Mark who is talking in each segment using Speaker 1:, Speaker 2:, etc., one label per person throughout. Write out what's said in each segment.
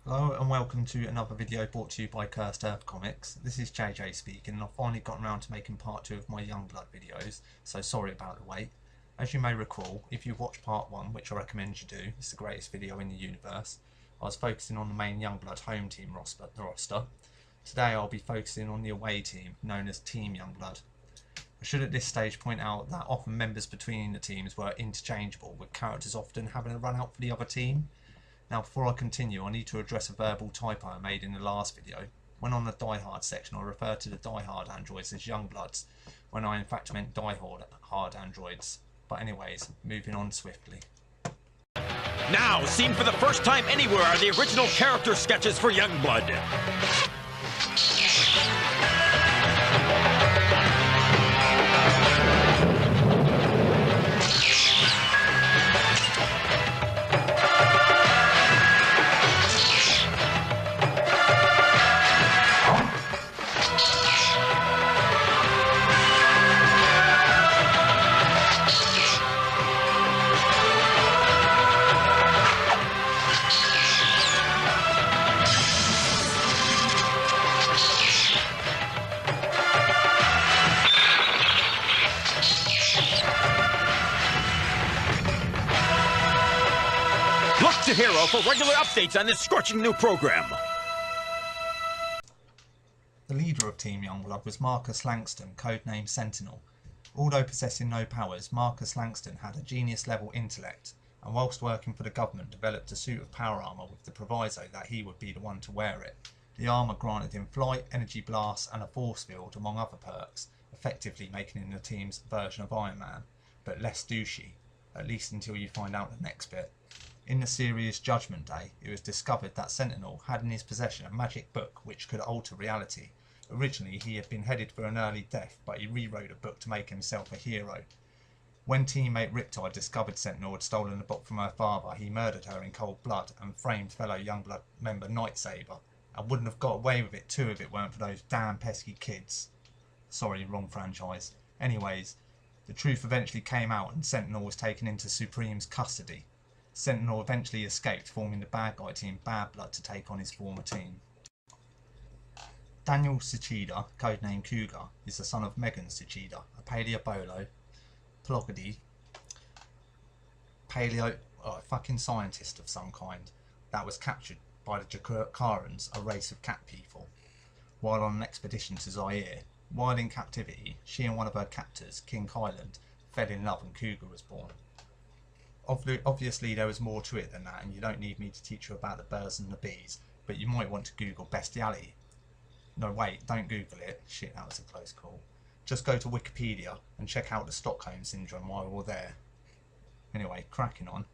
Speaker 1: Hello and welcome to another video brought to you by Cursed Earth Comics. This is JJ speaking, and I've finally gotten around to making part 2 of my Youngblood videos, so sorry about the wait. As you may recall, if you've watched part 1, which I recommend you do, it's the greatest video in the universe, I was focusing on the main Youngblood home team roster. Today I'll be focusing on the away team, known as Team Youngblood. I should at this stage point out that often members between the teams were interchangeable, with characters often having a run out for the other team. Now before I continue, I need to address a verbal typo I made in the last video. When on the Die Hard section I referred to the Die Hard androids as Youngbloods, when I in fact meant Die Hard androids. But anyways, moving on swiftly.
Speaker 2: Now, seen for the first time anywhere are the original character sketches for Youngblood. Look to Hero for regular updates on this scorching new program.
Speaker 1: The leader of Team Youngblood was Marcus Langston, codenamed Sentinel. Although possessing no powers, Marcus Langston had a genius-level intellect, and whilst working for the government developed a suit of power armour with the proviso that he would be the one to wear it. The armour granted him flight, energy blasts and a force field among other perks, effectively making him the team's version of Iron Man, but less douchey, at least until you find out the next bit. In the series Judgment Day, it was discovered that Sentinel had in his possession a magic book which could alter reality. Originally he had been headed for an early death, but he rewrote a book to make himself a hero. When teammate Riptide discovered Sentinel had stolen the book from her father, he murdered her in cold blood and framed fellow Youngblood member Nightsaber, and wouldn't have got away with it too if it weren't for those damn pesky kids. Sorry, wrong franchise. Anyways, the truth eventually came out and Sentinel was taken into Supreme's custody. Sentinel eventually escaped, forming the bad guy team Bad Blood to take on his former team. Daniel Suchida, codenamed Cougar, is the son of Megan Suchida, a paleo fucking scientist of some kind, that was captured by the Jakarans, a race of cat people, while on an expedition to Zaire. While in captivity, she and one of her captors, King Kyland, fell in love and Cougar was born. Obviously there was more to it than that, and you don't need me to teach you about the birds and the bees, but you might want to Google bestiality. No wait, don't Google it. Shit, that was a close call. Just go to Wikipedia and check out the Stockholm Syndrome while we're there. Anyway, cracking on.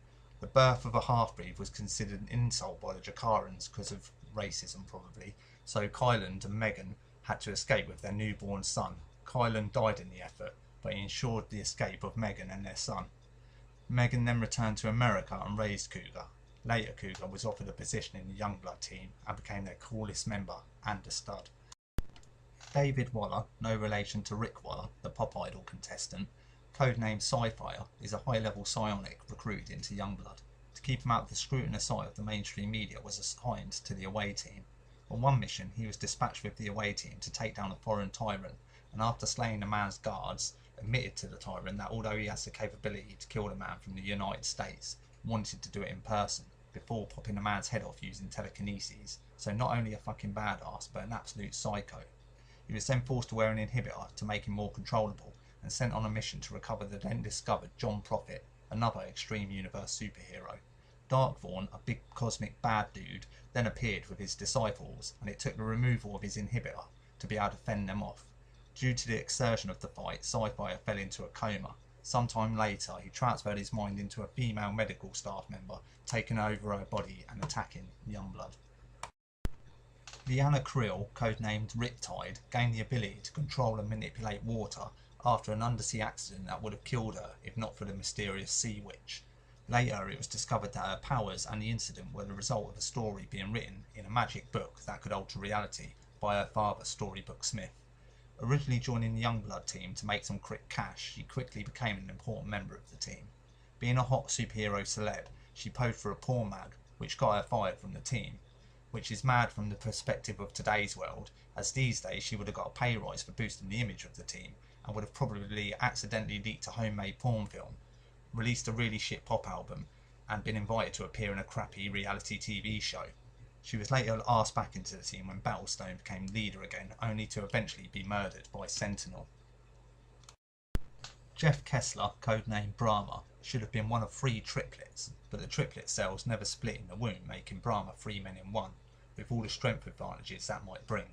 Speaker 1: The birth of a half-breed was considered an insult by the Jakarans because of racism probably, so Kyland and Megan had to escape with their newborn son. Kyland died in the effort, but he ensured the escape of Megan and their son. Megan then returned to America and raised Cougar. Later Cougar was offered a position in the Youngblood team and became their coolest member and a stud. David Waller, no relation to Rick Waller, the Pop Idol contestant, codenamed Sci-Fire, is a high-level psionic recruited into Youngblood. To keep him out of the scrutinous eye of the mainstream media was assigned to the away team. On one mission he was dispatched with the away team to take down a foreign tyrant, and after slaying the man's guards, admitted to the tyrant that although he has the capability to kill the man from the United States, wanted to do it in person, before popping the man's head off using telekinesis. So not only a fucking badass, but an absolute psycho. He was then forced to wear an inhibitor to make him more controllable, and sent on a mission to recover the then discovered John Prophet, another Extreme Universe superhero. Darkthorn, a big cosmic bad dude, then appeared with his disciples, and it took the removal of his inhibitor to be able to fend them off. Due to the exertion of the fight, Sci-Fi fell into a coma. Sometime later, he transferred his mind into a female medical staff member, taking over her body and attacking Youngblood. Leanna Creel, codenamed Riptide, gained the ability to control and manipulate water after an undersea accident that would have killed her if not for the mysterious Sea Witch. Later, it was discovered that her powers and the incident were the result of a story being written in a magic book that could alter reality by her father, Storybook Smith. Originally joining the Youngblood team to make some quick cash, she quickly became an important member of the team. Being a hot superhero celeb, she posed for a porn mag, which got her fired from the team. which is mad from the perspective of today's world, as these days she would have got a pay rise for boosting the image of the team, and would have probably accidentally leaked a homemade porn film, released a really shit pop album, and been invited to appear in a crappy reality TV show. She was later asked back into the team when Battlestone became leader again, only to eventually be murdered by Sentinel. Jeff Kessler, codenamed Brahma, should have been one of 3 triplets, but the triplet cells never split in the womb, making Brahma 3 men in 1, with all the strength advantages that might bring.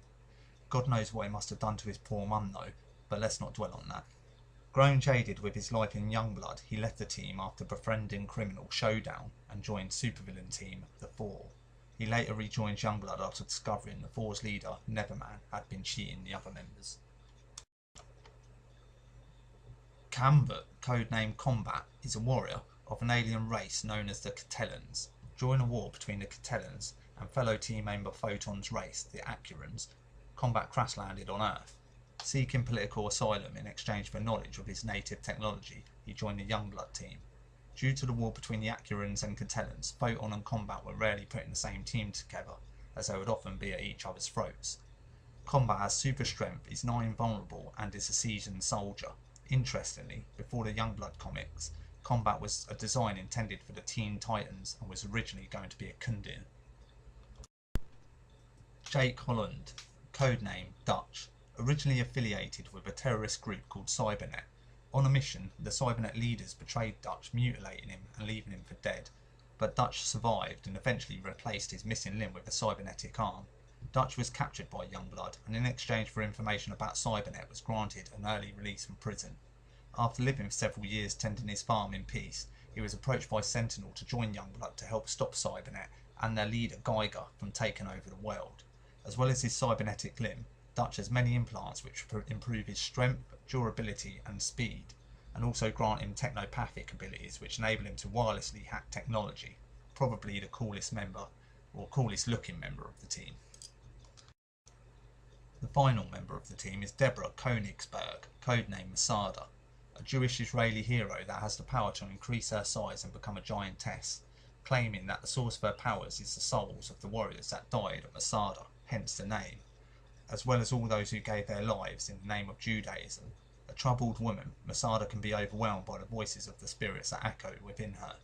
Speaker 1: God knows what he must have done to his poor mum though, but let's not dwell on that. Grown jaded with his life in Youngblood, he left the team after befriending criminal Showdown and joined supervillain team The Four. He later rejoined Youngblood after discovering the Four's leader, Neverman, had been cheating the other members. Cambut, codenamed Combat, is a warrior of an alien race known as the Catellans. During a war between the Catellans and fellow team member Photon's race, the Accurans, Combat crash landed on Earth. Seeking political asylum in exchange for knowledge of his native technology, he joined the Youngblood team. Due to the war between the Accurans and Catellans, Photon and Combat were rarely put in the same team together, as they would often be at each other's throats. Combat has super strength, is nigh invulnerable, and is a seasoned soldier. Interestingly, before the Youngblood comics, Combat was a design intended for the Teen Titans and was originally going to be a Kundir. Jake Holland, codenamed Dutch, originally affiliated with a terrorist group called Cybernet. On a mission, the Cybernet leaders betrayed Dutch, mutilating him and leaving him for dead, but Dutch survived and eventually replaced his missing limb with a cybernetic arm. Dutch was captured by Youngblood and in exchange for information about Cybernet was granted an early release from prison. After living for several years tending his farm in peace, he was approached by Sentinel to join Youngblood to help stop Cybernet and their leader Cougar from taking over the world. As well as his cybernetic limb, Dutch has many implants which improve his strength, durability and speed, and also grant him technopathic abilities which enable him to wirelessly hack technology, probably the coolest member, or coolest looking member of the team. The final member of the team is Deborah Königsberg, codenamed Masada, a Jewish Israeli hero that has the power to increase her size and become a giantess, claiming that the source of her powers is the souls of the warriors that died at Masada, hence the name, as well as all those who gave their lives in the name of Judaism. A troubled woman, Masada can be overwhelmed by the voices of the spirits that echo within her.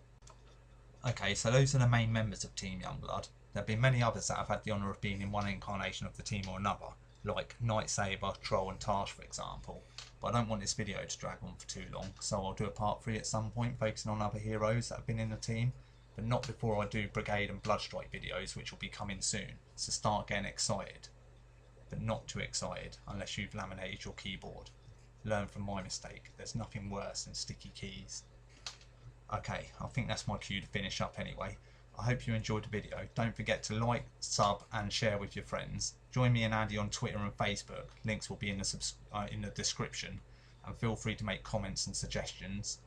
Speaker 1: Okay, so those are the main members of Team Youngblood. There have been many others that have had the honour of being in one incarnation of the team or another, like Nightsaber, Troll and Tarsh for example, but I don't want this video to drag on for too long, so I'll do a part 3 at some point focusing on other heroes that have been in the team, but not before I do Brigade and Bloodstrike videos, which will be coming soon, so start getting excited. But not too excited unless you've laminated your keyboard. Learn from my mistake, there's nothing worse than sticky keys. Okay, I think that's my cue to finish up anyway. I hope you enjoyed the video. Don't forget to like, sub and share with your friends. Join me and Andy on Twitter and Facebook, links will be in the description, and feel free to make comments and suggestions.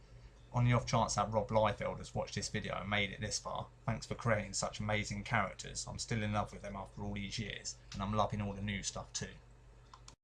Speaker 1: On the off chance that Rob Liefeld has watched this video and made it this far, thanks for creating such amazing characters. I'm still in love with them after all these years, and I'm loving all the new stuff too.